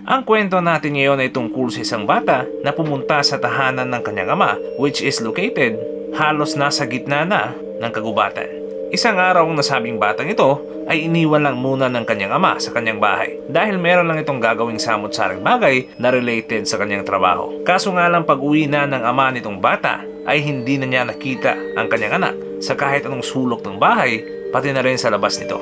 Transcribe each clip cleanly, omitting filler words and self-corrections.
Ang kwento natin ngayon ay tungkol sa isang bata na pumunta sa tahanan ng kanyang ama, which is located halos nasa gitna na ng kagubatan. Isang araw ang nasabing batang ito ay iniwan lang muna ng kanyang ama sa kanyang bahay dahil meron lang itong gagawing samot-saring bagay na related sa kanyang trabaho. Kaso nga lang pag-uwi na ng ama nitong bata ay hindi na niya nakita ang kanyang anak sa kahit anong sulok ng bahay, pati na rin sa labas nito.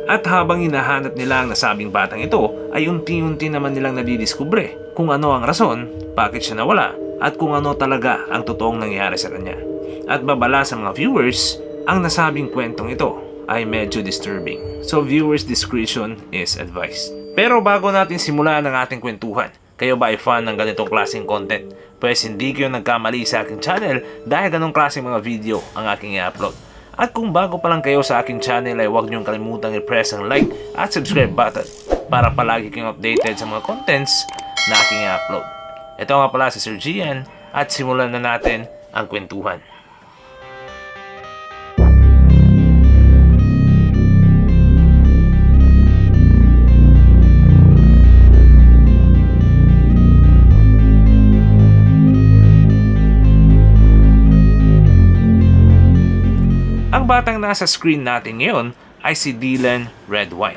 At habang hinahanap nila ang nasabing batang ito, ay unti-unti naman nilang nadidiskubre kung ano ang rason, bakit siya nawala, at kung ano talaga ang totoong nangyari sa kanya. At babala sa mga viewers, ang nasabing kwentong ito ay medyo disturbing. So viewers' discretion is advised. Pero bago natin simulan ang ating kwentuhan, kayo ba ay fan ng ganitong klaseng content? Pues hindi kayo nagkamali sa aking channel dahil ganong klaseng mga video ang aking i-upload. At kung bago pa lang kayo sa aking channel ay huwag niyong kalimutang i-press ang like at subscribe button para palagi kayong updated sa mga contents na aking i-upload. Ito nga pala si Sir Gian at simulan na natin ang kwentuhan. Ang batang nasa screen natin ngayon ay si Dylan Redwine.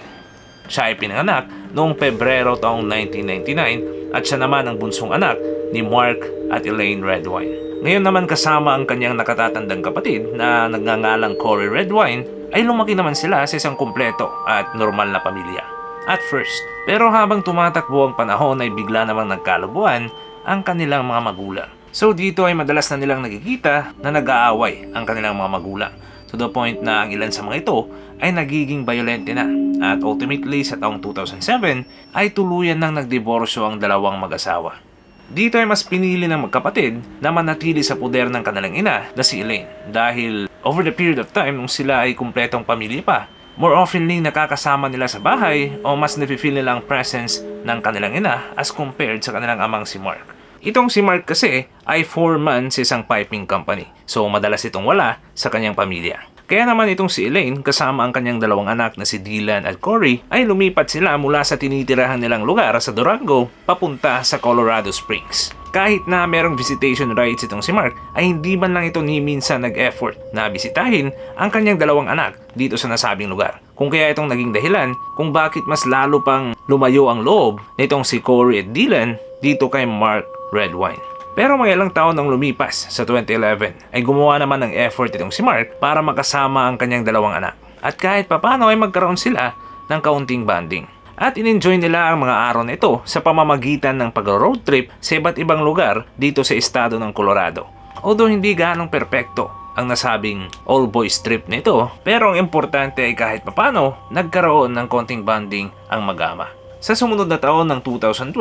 Siya ay pinanganak noong Pebrero taong 1999 at siya naman ang bunsong anak ni Mark at Elaine Redwine. Ngayon naman kasama ang kanyang nakatatandang kapatid na nagngangalang Corey Redwine ay lumaki naman sila sa isang kumpleto at normal na pamilya. At first, pero habang tumatakbo ang panahon ay bigla namang nagkalabuan ang kanilang mga magulang. So dito ay madalas na nilang nakikita na nag-aaway ang kanilang mga magulang. To the point na ang ilan sa mga ito ay nagiging violente na at ultimately sa taong 2007 ay tuluyan nang nagdiborsyo ang dalawang mag-asawa. Dito ay mas pinili ng magkapatid na manatili sa puder ng kanilang ina na si Elaine dahil over the period of time nung sila ay kumpletong pamilya pa, more oftenly nakakasama nila sa bahay o mas nafe-feel nila ang presence ng kanilang ina as compared sa kanilang amang si Mark. Itong si Mark kasi ay foreman sa isang piping company. So madalas itong wala sa kanyang pamilya. Kaya naman itong si Elaine kasama ang kanyang dalawang anak na si Dylan at Corey ay lumipat sila mula sa tinitirahan nilang lugar sa Durango papunta sa Colorado Springs. Kahit na merong visitation rights itong si Mark ay hindi man lang ito ni minsan nag-effort na bisitahin ang kanyang dalawang anak dito sa nasabing lugar. Kung kaya itong naging dahilan kung bakit mas lalo pang lumayo ang loob nitong si Corey at Dylan dito kay Mark Redwine. Pero mga ilang taon nang lumipas sa 2011 ay gumawa naman ng effort itong si Mark para makasama ang kanyang dalawang anak. At kahit papano ay magkaroon sila ng kaunting bonding. At in-enjoy nila ang mga araw na ito sa pamamagitan ng pag-road trip sa iba't ibang lugar dito sa estado ng Colorado. Although hindi ganong perpekto ang nasabing all-boys trip nito, pero ang importante ay kahit papano nagkaroon ng konting bonding ang mag-ama. Sa sumunod na taon ng 2012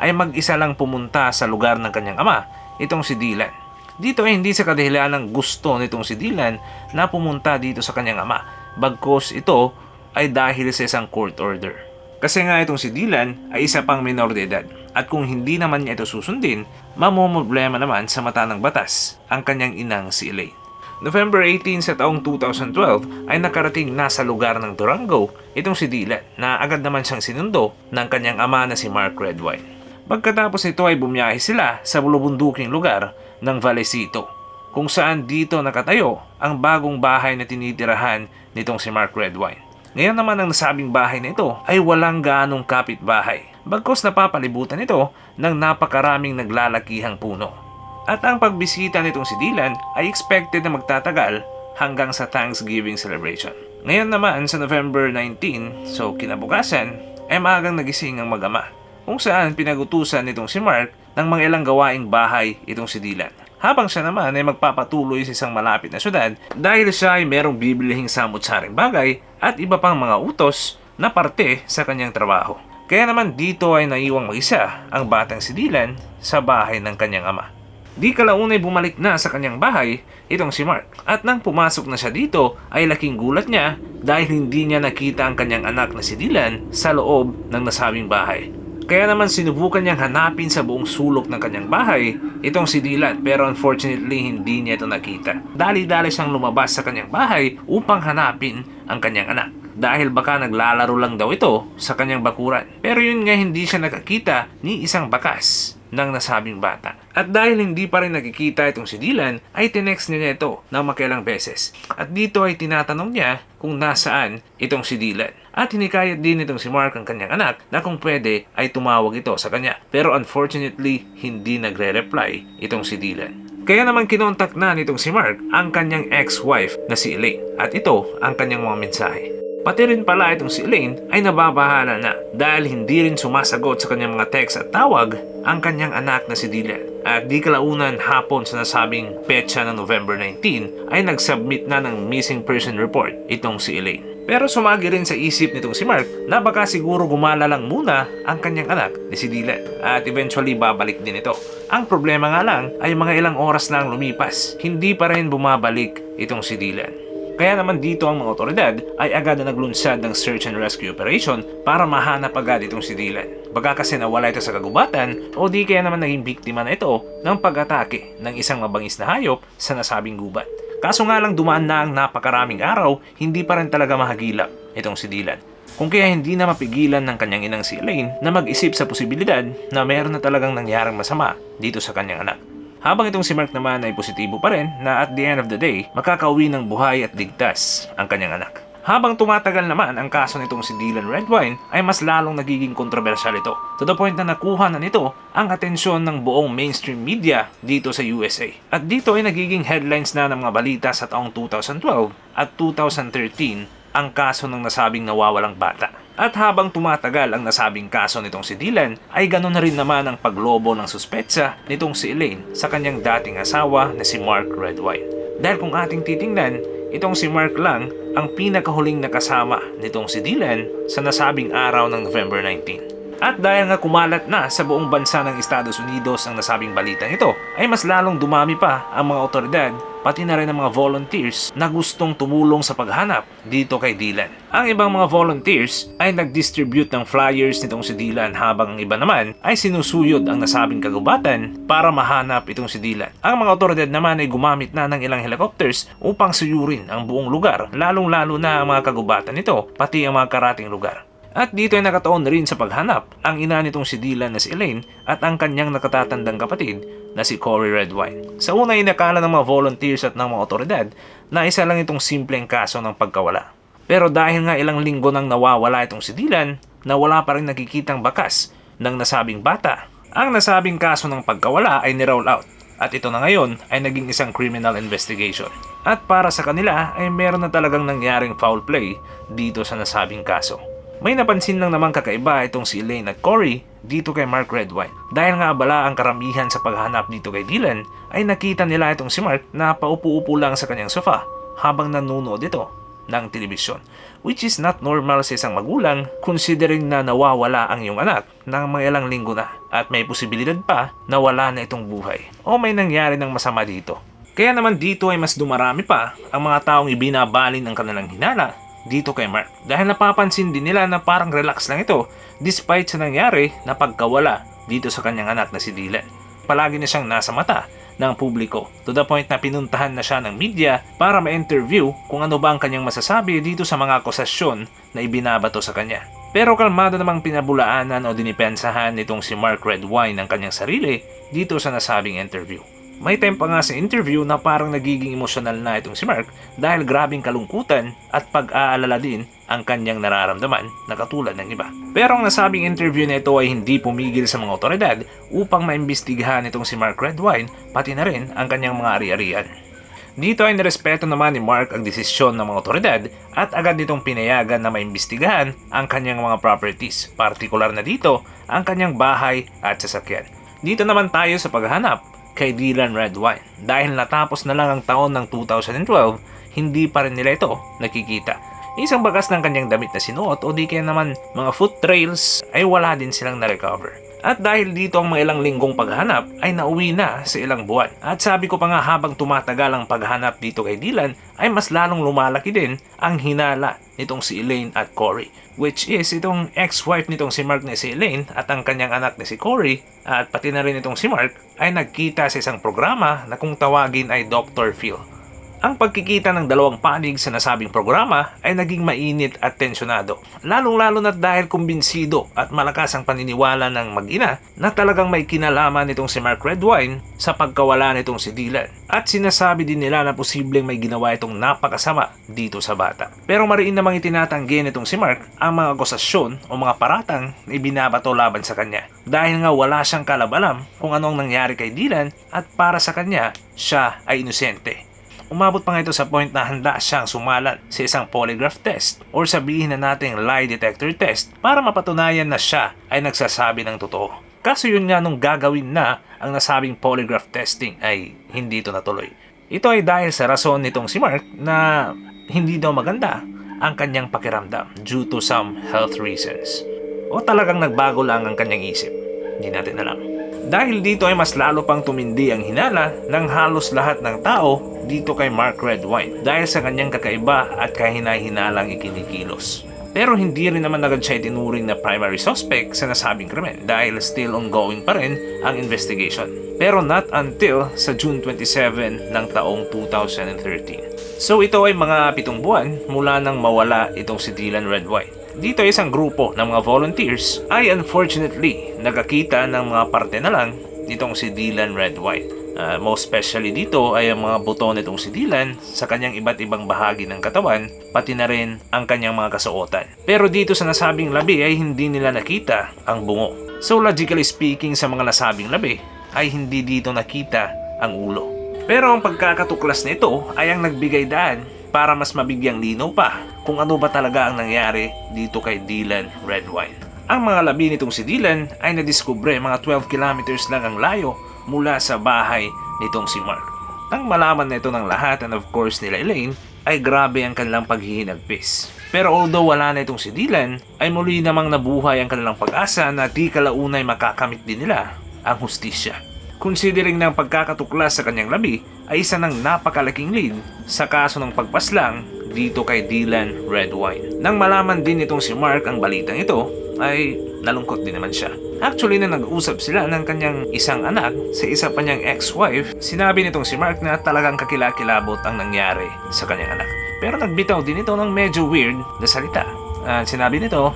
ay mag-isa lang pumunta sa lugar ng kanyang ama, itong si Dylan. Dito ay hindi sa kadahilan ng gusto nitong si Dylan na pumunta dito sa kanyang ama, bagkus ito ay dahil sa isang court order. Kasi nga itong si Dylan ay isa pang minor de edad at kung hindi naman niya ito susundin, mamomroblema naman sa mata ng batas ang kanyang inang si Elaine. November 18 sa taong 2012 ay nakarating na sa lugar ng Durango itong si Dylan na agad naman siyang sinundo ng kanyang ama na si Mark Redwine. Pagkatapos nito ay bumiyahe sila sa bulubunduking lugar ng Vallecito kung saan dito nakatayo ang bagong bahay na tinitirahan nitong si Mark Redwine. Ngayon naman ang nasabing bahay na ito ay walang gaanong kapitbahay bagkus napapalibutan ito ng napakaraming naglalakihang puno. At ang pagbisita nitong si Dylan ay expected na magtatagal hanggang sa Thanksgiving celebration. Ngayon naman sa November 19, so kinabukasan, ay maagang nagising ang mag-ama kung saan pinagutusan nitong si Mark ng mga ilang gawaing bahay itong si Dylan. Habang siya naman ay magpapatuloy sa isang malapit na syudad dahil siya ay merong bibilihing samut-saring bagay at iba pang mga utos na parte sa kanyang trabaho. Kaya naman dito ay naiwang mag-isa ang batang si Dylan sa bahay ng kanyang ama. Di kalaunay bumalik na sa kanyang bahay itong si Mark. At nang pumasok na siya dito ay laking gulat niya dahil hindi niya nakita ang kanyang anak na si Dylan sa loob ng nasabing bahay. Kaya naman sinubukan niyang hanapin sa buong sulok ng kanyang bahay itong si Dylan pero unfortunately hindi niya ito nakita. Dali-dali siyang lumabas sa kanyang bahay upang hanapin ang kanyang anak. dahil baka naglalaro lang daw ito sa kanyang bakuran. Pero yun nga, hindi siya nakakita ni isang bakas ng nasabing bata. At dahil hindi pa rin nakikita itong si Dylan, ay tinext niya ito ng makilang beses. At dito ay tinatanong niya kung nasaan itong si Dylan. At hinikayat din itong si Mark, ang kanyang anak, na kung pwede ay tumawag ito sa kanya. Pero unfortunately, hindi nagre-reply itong si Dylan. Kaya naman kinontak na nitong si Mark ang kanyang ex-wife na si Elaine. At ito ang kanyang mga mensahe. Pati rin pala itong si Elaine ay nababahala na dahil hindi rin sumasagot sa kanyang mga text at tawag ang kanyang anak na si Dylan. At di kalaunan hapon sa nasabing petsa ng November 19 ay nagsubmit na ng missing person report itong si Elaine. Pero sumagi rin sa isip nitong si Mark na baka siguro gumala lang muna ang kanyang anak ni si Dylan at eventually babalik din ito. Ang problema nga lang ay mga ilang oras na ang lumipas, hindi pa rin bumabalik itong si Dylan. Kaya naman dito ang mga otoridad ay agad na naglunsad ng search and rescue operation para mahanap agad itong si Dylan. Baka kasi nawala ito sa kagubatan o di kaya naman naging biktima na ito ng pag-atake ng isang mabangis na hayop sa nasabing gubat. Kaso nga lang dumaan na ang napakaraming araw, hindi pa rin talaga mahagilap itong si Dylan. Kung kaya hindi na mapigilan ng kanyang inang si Elaine na mag-isip sa posibilidad na meron na talagang nangyaring masama dito sa kanyang anak. Habang itong si Mark naman ay positibo pa rin na at the end of the day, makakauwi ng buhay at ligtas ang kanyang anak. Habang tumatagal naman ang kaso nitong si Dylan Redwine ay mas lalong nagiging kontrobersyal ito. To the point na nakuha na nito ang atensyon ng buong mainstream media dito sa USA. At dito ay nagiging headlines na ng mga balita sa taong 2012 at 2013 ang kaso ng nasabing nawawalang bata. At habang tumatagal ang nasabing kaso nitong si Dylan, ay ganoon na rin naman ang paglobo ng suspetsa nitong si Elaine sa kanyang dating asawa na si Mark Redwine. Dahil kung ating titingnan, itong si Mark lang ang pinakahuling nakasama nitong si Dylan sa nasabing araw ng November 19. At dahil nga kumalat na sa buong bansa ng Estados Unidos ang nasabing balitang ito, ay mas lalong dumami pa ang mga otoridad, pati na rin ang mga volunteers na gustong tumulong sa paghanap dito kay Dylan. Ang ibang mga volunteers ay nag-distribute ng flyers nitong si Dylan habang ang iba naman ay sinusuyod ang nasabing kagubatan para mahanap itong si Dylan. Ang mga otoridad naman ay gumamit na ng ilang helicopters upang suyurin ang buong lugar, lalong-lalo na ang mga kagubatan nito, pati ang mga karating lugar. At dito ay nakataon na rin sa paghanap ang ina nitong si Dylan na si Elaine at ang kanyang nakatatandang kapatid na si Corey Redwine. Sa una ay nakala ng mga volunteers at ng mga otoridad na isa lang itong simpleng kaso ng pagkawala. Pero dahil nga ilang linggo nang nawawala itong si Dylan, na wala pa rin nakikitang bakas ng nasabing bata, ang nasabing kaso ng pagkawala ay niroll out. At ito na ngayon ay naging isang criminal investigation. At para sa kanila ay meron na talagang nangyaring foul play dito sa nasabing kaso. May napansin lang namang kakaiba itong si Elaine at Corey dito kay Mark Redwine. Dahil nga abala ang karamihan sa paghanap dito kay Dylan, ay nakita nila itong si Mark na paupo-upo lang sa kanyang sofa habang nanonood ito ng telebisyon. Which is not normal sa isang magulang considering na nawawala ang iyong anak ng mga ilang linggo na at may posibilidad pa na wala na itong buhay o may nangyari ng masama dito. Kaya naman dito ay mas dumarami pa ang mga taong ibinabalin ng kanilang hinala dito kay Mark. Dahil napapansin din nila na parang relax lang ito despite sa nangyari na pagkawala dito sa kanyang anak na si Dylan. Palagi na siyang nasa mata ng publiko to the point na pinuntahan na siya ng media para ma-interview kung ano ba ang kanyang masasabi dito sa mga akusasyon na ibinabato sa kanya. Pero kalmado namang pinabulaanan o dinipensahan nitong si Mark Redwine ang kanyang sarili dito sa nasabing interview. May time pa nga sa interview na parang nagiging emosyonal na itong si Mark dahil grabing kalungkutan at pag-aalala din ang kanyang nararamdaman na katulad ng iba. Pero ang nasabing interview na ito ay hindi pumigil sa mga otoridad upang maimbestigahan itong si Mark Redwine pati na rin ang kanyang mga ari-arian. Dito ay nirespeto naman ni Mark ang desisyon ng mga otoridad at agad nitong pinayagan na maimbestigahan ang kanyang mga properties, partikular na dito ang kanyang bahay at sasakyan. Dito naman tayo sa paghahanap kay Dylan Redwine. Dahil natapos na lang ang taon ng 2012, hindi pa rin nila ito nakikita. Isang bakas ng kanyang damit na sinuot o di kaya naman mga foot trails ay wala din silang na-recover. At dahil dito ang mga ilang linggong paghanap ay nauwi na sa ilang buwan. At sabi ko pa nga habang tumatagal ang paghanap dito kay Dylan ay mas lalong lumalaki din ang hinala nitong si Elaine at Corey. Which is itong ex-wife nitong si Mark na si Elaine at ang kanyang anak na si Corey at pati na rin itong si Mark ay nagkita sa isang programa na kung tawagin ay Dr. Phil. Ang pagkikita ng dalawang panig sa nasabing programa ay naging mainit at tensyonado. Lalong-lalo na dahil kumbinsido at malakas ang paniniwala ng mag-ina na talagang may kinalaman nitong si Mark Redwine sa pagkawala nitong si Dylan. At sinasabi din nila na posibleng may ginawa itong napakasama dito sa bata. Pero mariin namang itinatanggi nitong si Mark ang mga akusasyon o mga paratang na ibinabato laban sa kanya. Dahil nga wala siyang kalabalam kung anong nangyari kay Dylan at para sa kanya, siya ay inosente. Umabot pa nga ito sa point na handa siyang sumalat sa isang polygraph test or sabihin na nating lie detector test para mapatunayan na siya ay nagsasabi ng totoo. Kaso yun nga nung gagawin na ang nasabing polygraph testing ay hindi ito natuloy. Ito ay dahil sa rason nitong si Mark na hindi daw maganda ang kanyang pakiramdam due to some health reasons. O talagang nagbago lang ang kanyang isip. Hindi natin alam. Dahil dito ay mas lalo pang tumindi ang hinala ng halos lahat ng tao dito kay Mark Redwine dahil sa kanyang kakaiba at kahina-hinalang ikinikilos. Pero hindi rin naman agad siya itinuring na primary suspect sa nasabing krimen dahil still ongoing pa rin ang investigation. Pero not until sa June 27 ng taong 2013. So ito ay mga 7 buwan mula nang mawala itong si Dylan Redwine. Dito isang grupo ng mga volunteers ay unfortunately nagkakita ng mga parte na lang nitong si Dylan Redwine. Most especially dito ay ang mga buto nitong si Dylan sa kanyang iba't ibang bahagi ng katawan, pati na rin ang kanyang mga kasuotan. Pero dito sa nasabing labi ay hindi nila nakita ang bungo. So logically speaking sa mga nasabing labi ay hindi dito nakita ang ulo. Pero ang pagkakatuklas nito ay ang nagbigay daan para mas mabigyang linaw pa kung ano ba talaga ang nangyari dito kay Dylan Redwine. Ang mga labi nitong si Dylan ay nadiskubre mga 12 kilometers lang ang layo mula sa bahay nitong si Mark. Nang malaman nito ng lahat and of course nila Elaine, ay grabe ang kanilang paghihinagpis. Pero although wala na itong si Dylan, ay muli namang nabuhay ang kanilang pag-asa na di kalaunay makakamit din nila ang hustisya. Considering na ang pagkakatuklas sa kanyang labi ay isa ng napakalaking lead sa kaso ng pagpaslang dito kay Dylan Redwine. Nang malaman din itong si Mark ang balitang ito, ay nalungkot din naman siya. Actually na nag-usap sila ng kanyang isang anak sa isa pa niyang ex-wife, sinabi nitong si Mark na talagang kakilakilabot ang nangyari sa kanyang anak. Pero nagbitaw din ito ng medyo weird na salita. Sinabi nito,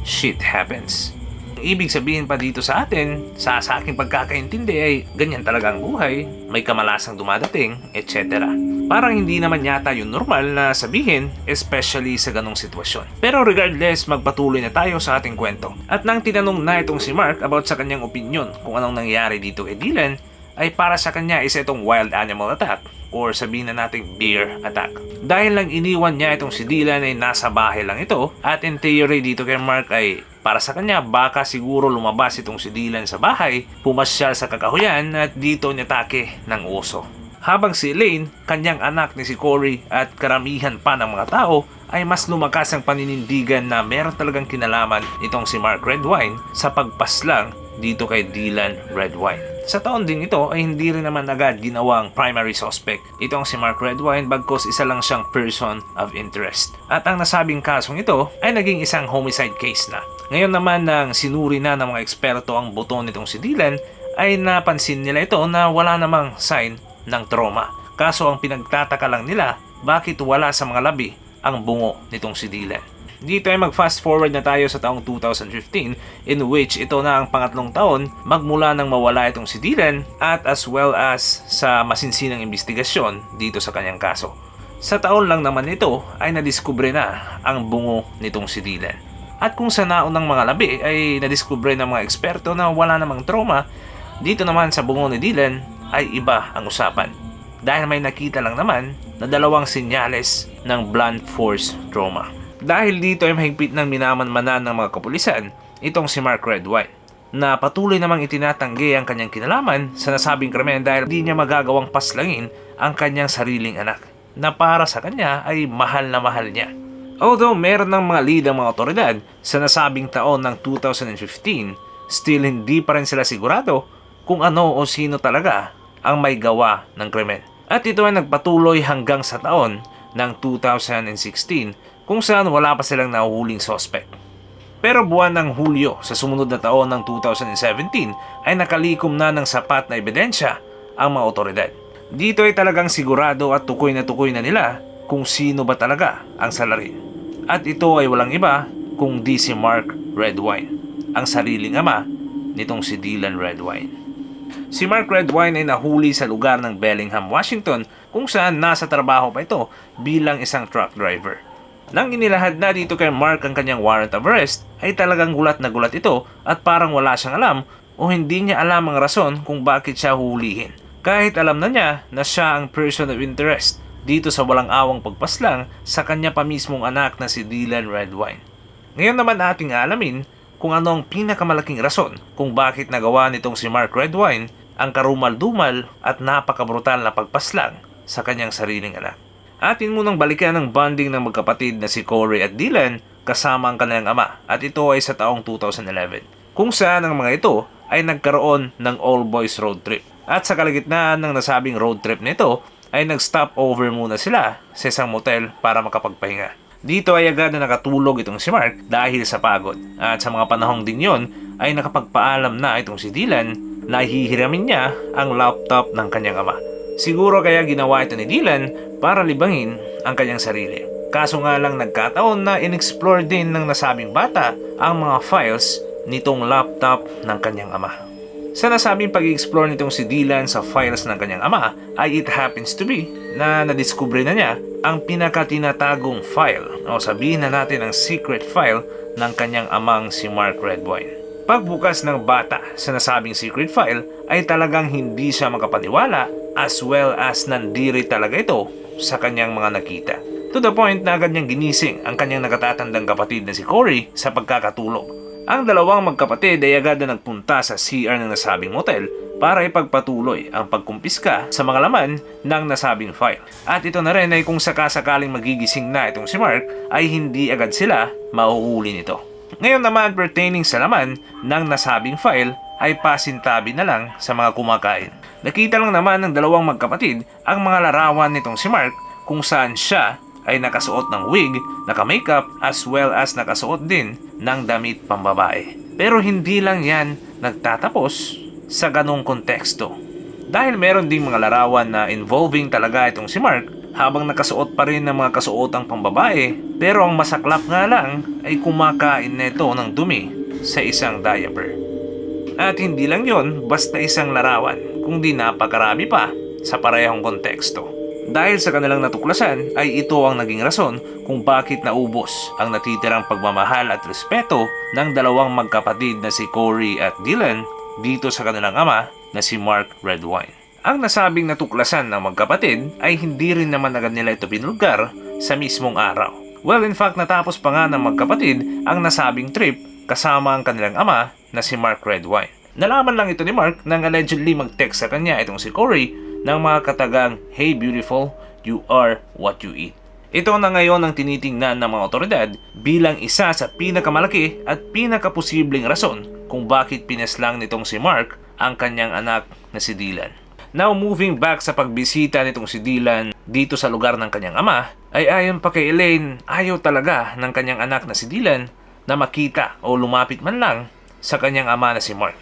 shit happens. Ibig sabihin pa dito sa atin, sa aking pagkakaintindi ay ganyan talaga ang buhay, may kamalasang dumadating, etc. Parang hindi naman yata yung normal na sabihin, especially sa ganong sitwasyon. Pero regardless, magpatuloy na tayo sa ating kwento. At nang tinanong na itong si Mark about sa kanyang opinion kung anong nangyari dito kay Dylan, ay para sa kanya isa itong wild animal attack or sabihin na nating bear attack. Dahil lang iniwan niya itong si Dylan ay nasa bahay lang ito at in theory dito kay Mark ay para sa kanya baka siguro lumabas itong si Dylan sa bahay, pumasyal sa kakahuyan at dito nitake ng oso. Habang si Elaine, kanyang anak ni si Corey at karamihan pa ng mga tao ay mas lumakas ang paninindigan na meron talagang kinalaman itong si Mark Redwine sa pagpaslang dito kay Dylan Redwine. Sa taon din ito ay hindi rin naman agad ginawang primary suspect itong si Mark Redwine bagkos isa lang siyang person of interest. At ang nasabing kasong ito ay naging isang homicide case na. Ngayon naman nang sinuri na ng mga eksperto ang buto nitong si Dylan ay napansin nila ito na wala namang sign ng trauma. Kaso ang pinagtataka lang nila bakit wala sa mga labi ang bungo nitong si Dylan. Dito ay mag-fast forward na tayo sa taong 2015 in which ito na ang pangatlong taon magmula nang mawala itong si Dylan at as well as sa masinsinang investigasyon dito sa kanyang kaso. Sa taon lang naman ito ay nadiskubre na ang bungo nitong si Dylan. At kung sa naunang mga labi ay nadiskubre ng mga eksperto na wala namang trauma, dito naman sa bungo ni Dylan ay iba ang usapan. Dahil may nakita lang naman na dalawang senyales ng blunt force trauma. Dahil dito ay mahigpit ng minamanmanan ng mga kapulisan itong si Mark Redwine na patuloy namang itinatanggi ang kanyang kinalaman sa nasabing krimen dahil di niya magagawang paslangin ang kanyang sariling anak na para sa kanya ay mahal na mahal niya. Although meron ng mga lead ang mga otoridad sa nasabing taon ng 2015, still hindi pa rin sila sigurado kung ano o sino talaga ang may gawa ng krimen. At ito ay nagpatuloy hanggang sa taon ng 2016 kung saan wala pa silang nahuhuling suspect. Pero buwan ng Hulyo sa sumunod na taon ng 2017 ay nakalikom na ng sapat na ebidensya ang mga otoridad. Dito ay talagang sigurado at tukoy na nila kung sino ba talaga ang salarin. At ito ay walang iba kung di si Mark Redwine, ang sariling ama nitong si Dylan Redwine. Si Mark Redwine ay nahuli sa lugar ng Bellingham, Washington kung saan nasa trabaho pa ito bilang isang truck driver. Nang inilahad na dito kay Mark ang kanyang warrant of arrest, ay talagang gulat na gulat ito at parang wala siyang alam o hindi niya alam ang rason kung bakit siya huhulihin. Kahit alam na niya na siya ang person of interest dito sa walang awang pagpaslang sa kanya pa mismong anak na si Dylan Redwine. Ngayon naman ating alamin kung ano ang pinakamalaking rason kung bakit nagawa nitong si Mark Redwine ang karumal-dumal at napakabrutal na pagpaslang sa kanyang sariling anak. Atin munang balikan ang bonding ng magkapatid na si Corey at Dylan kasama ang kanilang ama at ito ay sa taong 2011 kung saan ang mga ito ay nagkaroon ng all-boys road trip. At sa kalagitnaan ng nasabing road trip nito ay nag-stop over muna sila sa isang motel para makapagpahinga. Dito ay agad na nakatulog itong si Mark dahil sa pagod at sa mga panahong din yon ay nakapagpaalam na itong si Dylan na hihiramin niya ang laptop ng kanyang ama. Siguro kaya ginawa ito ni Dylan para libangin ang kanyang sarili. Kaso nga lang nagkataon na in-explore din ng nasabing bata ang mga files nitong laptop ng kanyang ama. Sa nasabing pag-explore nitong si Dylan sa files ng kanyang ama ay it happens to be na nadiskubre na niya ang pinakatinatagong file o sabihin na natin ang secret file ng kanyang amang si Mark Redwine. Pagbukas ng bata sa nasabing secret file ay talagang hindi siya makapaniwala as well as nandiri talaga ito sa kanyang mga nakita. To the point na agad niyang ginising ang kanyang nakatatandang kapatid na si Corey sa pagkakatulog. Ang dalawang magkapatid ay agad na nagpunta sa CR ng nasabing motel para ipagpatuloy ang pagkumpiska sa mga laman ng nasabing file. At ito na rin ay kung sakasakaling magigising na itong si Mark ay hindi agad sila mauhuli nito. Ngayon naman pertaining sa laman ng nasabing file ay pasintabi na lang sa mga kumakain. Nakita lang naman ng dalawang magkapatid ang mga larawan nitong si Mark kung saan siya ay nakasuot ng wig, naka-makeup as well as nakasuot din ng damit pambabae. Pero hindi lang yan nagtatapos sa ganong konteksto. Dahil meron ding mga larawan na involving talaga itong si Mark habang nakasuot pa rin ng mga kasuotang pambabae, pero ang masaklap nga lang ay kumakain nito ng dumi sa isang diaper. At hindi lang yon, basta isang larawan, kundi napakarami pa sa parehong konteksto. Dahil sa kanilang natuklasan ay ito ang naging rason kung bakit naubos ang natitirang pagmamahal at respeto ng dalawang magkapatid na si Corey at Dylan dito sa kanilang ama na si Mark Redwine. Ang nasabing natuklasan ng magkapatid ay hindi rin naman agad nila ito binulgar sa mismong araw. Well, in fact, natapos pa nga ng magkapatid ang nasabing trip kasama ang kanilang ama na si Mark Redwine. Nalaman lang ito ni Mark nang allegedly mag-text sa kanya itong si Corey ng mga katagang, "Hey beautiful, you are what you eat." Ito na ngayon ang tinitingnan ng mga otoridad bilang isa sa pinakamalaki at pinakaposibleng rason kung bakit pinaslang nitong si Mark ang kanyang anak na si Dylan. Now moving back sa pagbisita nitong si Dylan dito sa lugar ng kanyang ama, ay ayon pa kay Elaine, ayaw talaga ng kanyang anak na si Dylan na makita o lumapit man lang sa kanyang ama na si Mark.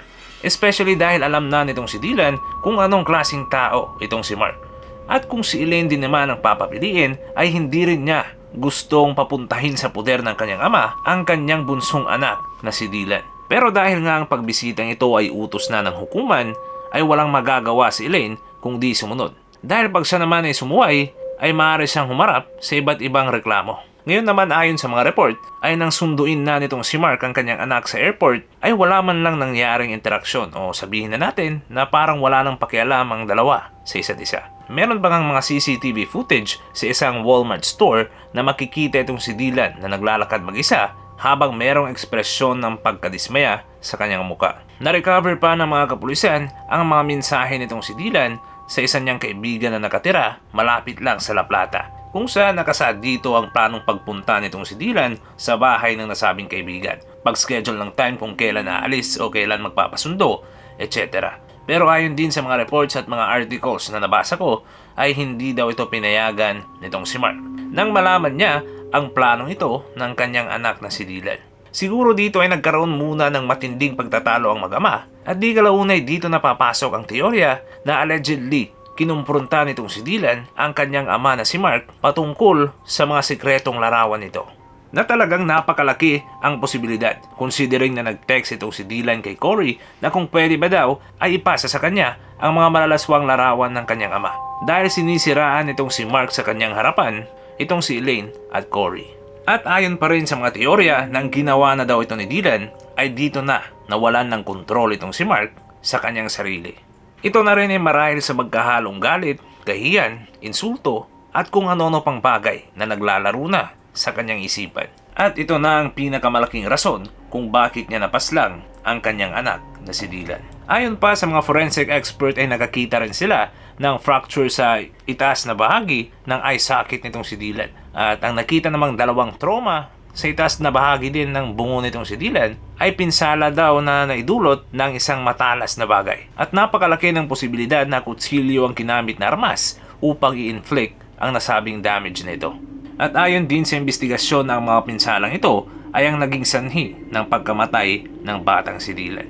Especially dahil alam na nitong si Dylan kung anong klaseng tao itong si Mark. At kung si Elaine din naman ang papapiliin ay hindi rin niya gustong papuntahin sa poder ng kanyang ama ang kanyang bunsong anak na si Dylan. Pero dahil nga ang pagbisitang ito ay utos na ng hukuman ay walang magagawa si Elaine kung di sumunod. Dahil pag siya naman ay sumuway ay maaari siyang humarap sa iba't ibang reklamo. Ngayon naman ayon sa mga report ay nang sunduin na nitong si Mark ang kanyang anak sa airport ay wala man lang nangyaring interaksyon o sabihin na natin na parang wala nang pakialam ang dalawa sa isa't isa. Meron bang ang mga CCTV footage sa isang Walmart store na makikita itong si Dylan na naglalakad mag-isa habang merong ekspresyon ng pagkadismaya sa kanyang muka. Na-recover pa ng mga kapulisan ang mga mensahe nitong si Dylan sa isa niyang kaibigan na nakatira malapit lang sa La Plata, kung saan nakasaad dito ang planong pagpunta nitong si Dylan sa bahay ng nasabing kaibigan, pag-schedule ng time kung kailan aalis o kailan magpapasundo, etc. Pero ayon din sa mga reports at mga articles na nabasa ko, ay hindi daw ito pinayagan nitong si Mark nang malaman niya ang planong ito ng kanyang anak na si Dylan. Siguro dito ay nagkaroon muna ng matinding pagtatalo ang mag-ama at di kalaunay dito napapasok ang teorya na allegedly kinumpronta nitong si Dylan ang kanyang ama na si Mark patungkol sa mga sikretong larawan nito. Na talagang napakalaki ang posibilidad considering na nag-text itong si Dylan kay Corey na kung pwede ba daw ay ipasa sa kanya ang mga malalaswang larawan ng kanyang ama. Dahil sinisiraan itong si Mark sa kanyang harapan, itong si Elaine at Corey. At ayon pa rin sa mga teorya ng ginawa na daw ito ni Dylan, ay dito na nawalan ng kontrol itong si Mark sa kanyang sarili. Ito na rin ay marahil sa magkahalong galit, kahiyan, insulto, at kung ano-ano pang bagay na naglalaro na sa kanyang isipan. At ito na ang pinakamalaking rason kung bakit niya napaslang ang kanyang anak na si Dylan. Ayon pa sa mga forensic expert ay nakakita rin sila ng fracture sa itaas na bahagi ng eye socket nitong si Dylan. At ang nakita namang dalawang trauma sa itaas na bahagi din ng bungo nitong si Dylan ay pinsala daw na naidulot ng isang matalas na bagay. At napakalaki ng posibilidad na kutsilyo ang kinamit na armas upang i-inflict ang nasabing damage nito. At ayon din sa investigasyon ng mga pinsalang ito ay ang naging sanhi ng pagkamatay ng batang si Dylan.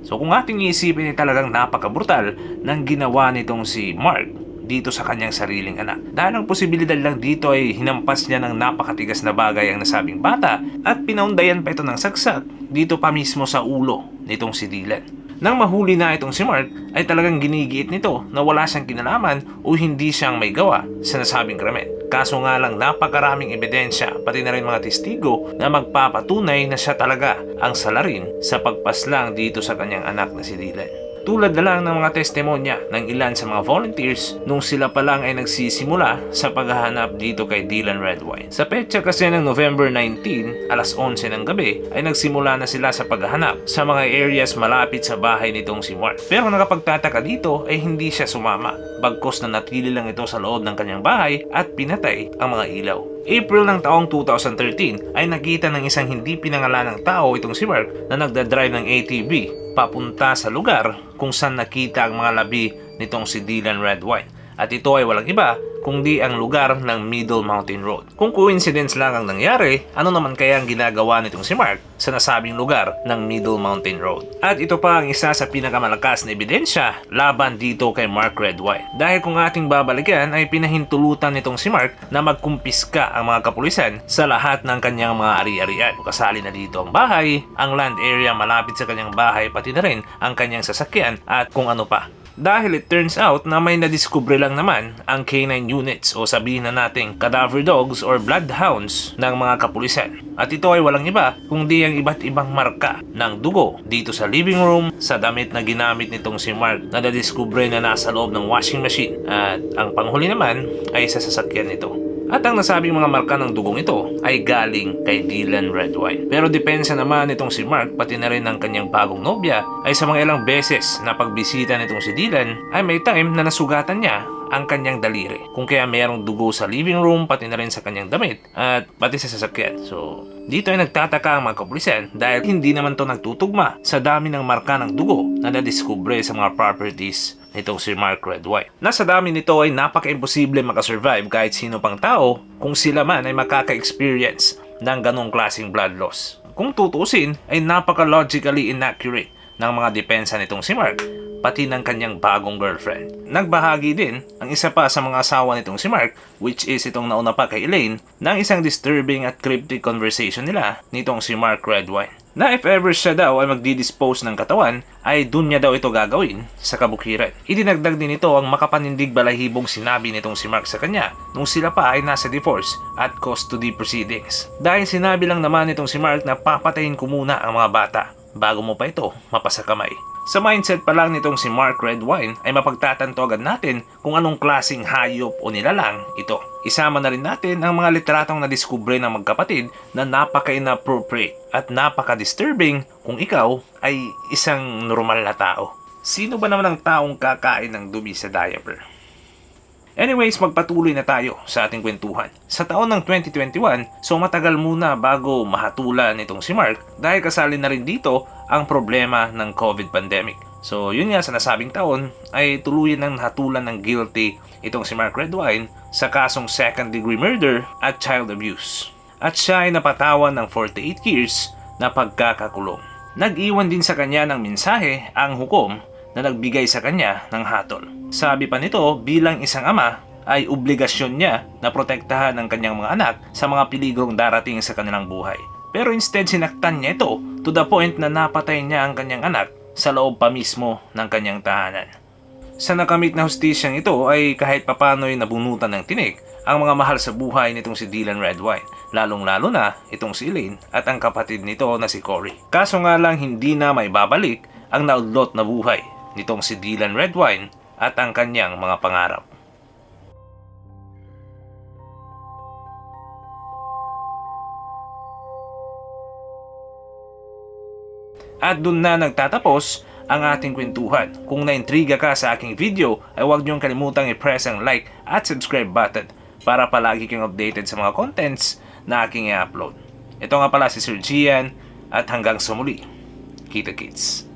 So kung ating iisipin ay talagang napakabrutal ng ginawa nitong si Mark dito sa kanyang sariling anak. Dahil ang posibilidad lang dito ay hinampas niya ng napakatigas na bagay ang nasabing bata at pinaundayan pa ito ng saksak dito pa mismo sa ulo nitong si Dylan. Nang mahuli na itong si Mark ay talagang ginigiit nito na wala siyang kinalaman o hindi siyang may gawa sa nasabing krimen. Kaso nga lang napakaraming ebidensya pati na rin mga testigo na magpapatunay na siya talaga ang salarin sa pagpaslang dito sa kanyang anak na si Dylan. Tulad na lang ng mga testimonya ng ilan sa mga volunteers nung sila pa lang ay nagsisimula sa paghahanap dito kay Dylan Redwine. Sa petsa kasi ng November 19, alas 11 ng gabi, ay nagsimula na sila sa paghahanap sa mga areas malapit sa bahay nitong si Mark. Pero nakapagtataka dito ay hindi siya sumama, bagkos na natili lang ito sa loob ng kanyang bahay at pinatay ang mga ilaw. April ng taong 2013 ay nakita ng isang hindi pinangalanang tao itong si Mark na nagdadrive ng ATV papunta sa lugar kung saan nakita ang mga labi nitong si Dylan Redwine. At ito ay walang iba kundi ang lugar ng Middle Mountain Road. Kung coincidence lang ang nangyari, ano naman kaya ang ginagawa nitong si Mark sa nasabing lugar ng Middle Mountain Road? At ito pa ang isa sa pinakamalakas na ebidensya laban dito kay Mark Redwine. Dahil kung ating babalikan ay pinahintulutan nitong si Mark na magkumpiska ang mga kapulisan sa lahat ng kanyang mga ari-arian. Kasali na dito ang bahay, ang land area malapit sa kanyang bahay, pati na rin ang kanyang sasakyan at kung ano pa. Dahil it turns out na may nadiskubre lang naman ang K9 units o sabihin na nating cadaver dogs or bloodhounds ng mga kapulisan. At ito ay walang iba kundi ang iba't ibang marka ng dugo dito sa living room, sa damit na ginamit nitong si Mark na nadiskubre na nasa loob ng washing machine. At ang panghuli naman ay sa sasakyan nito. At ang nasabing mga marka ng dugong ito ay galing kay Dylan Redwine. Pero depensa naman itong si Mark pati na rin ng kanyang bagong nobya ay sa mga ilang beses na pagbisita nitong si Dylan ay may time na nasugatan niya ang kanyang daliri. Kung kaya mayroong dugo sa living room pati na rin sa kanyang damit at pati sa sasakyan. So dito ay nagtataka ang mga kapulisan dahil hindi naman to nagtutugma sa dami ng marka ng dugo na nadiskubre sa mga properties nitong si Mark Redwine. Nasa dami nito ay napaka-imposible makasurvive kahit sino pang tao kung sila man ay makaka-experience ng ganong klaseng blood loss. Kung tutusin ay napaka-logically inaccurate ng mga depensa nitong si Mark pati ng kanyang bagong girlfriend. Nagbahagi din ang isa pa sa mga asawa nitong si Mark, which is itong nauna pa kay Elaine, ng isang disturbing at cryptic conversation nila nitong si Mark Redwine. Na if ever siya daw ay magdi-dispose ng katawan, ay dun niya daw ito gagawin sa kabukiran. Idinagdag din ito ang makapanindig balahibong sinabi nitong si Mark sa kanya nung sila pa ay nasa divorce at custody proceedings. Dahil sinabi lang naman nitong si Mark na papatayin ko muna ang mga bata bago mo pa ito mapasakamay. Sa mindset pa lang nitong si Mark Redwine ay mapagtatanto agad natin kung anong klaseng hayop o nilalang ito. Isama na rin natin ang mga litratong nadiskubre ng magkapatid na napaka-inappropriate at napaka-disturbing kung ikaw ay isang normal na tao. Sino ba naman ang taong kakain ng dumi sa diaper? Anyways, magpatuloy na tayo sa ating kwentuhan. Sa taon ng 2021, so matagal muna bago mahatulan nitong si Mark dahil kasali na rin dito ang problema ng COVID pandemic. So yun nga sa nasabing taon ay tuluyan ng nahatulan ng guilty itong si Mark Redwine sa kasong second degree murder at child abuse. At siya ay napatawan ng 48 years na pagkakakulong. Nag-iwan din sa kanya ng mensahe ang hukom na nagbigay sa kanya ng hatol. Sabi pa nito, bilang isang ama ay obligasyon niya na protektahan ang kanyang mga anak sa mga peligrong darating sa kanilang buhay. Pero instead sinaktan niya ito to the point na napatay niya ang kanyang anak sa loob pa mismo ng kanyang tahanan. Sa nakamit na hustisyang ito ay kahit papano'y nabunutan ng tinik ang mga mahal sa buhay nitong si Dylan Redwine, lalong-lalo na itong si Elaine at ang kapatid nito na si Corey. Kaso nga lang hindi na may babalik ang naudlot na buhay nitong si Dylan Redwine at ang kanyang mga pangarap. At dun na nagtatapos ang ating kwentuhan. Kung naintriga ka sa aking video ay huwag niyong kalimutang i-press ang like at subscribe button para palagi kang updated sa mga contents na aking i-upload. Ito nga pala si Sir Gian at hanggang sa muli. Kita kits.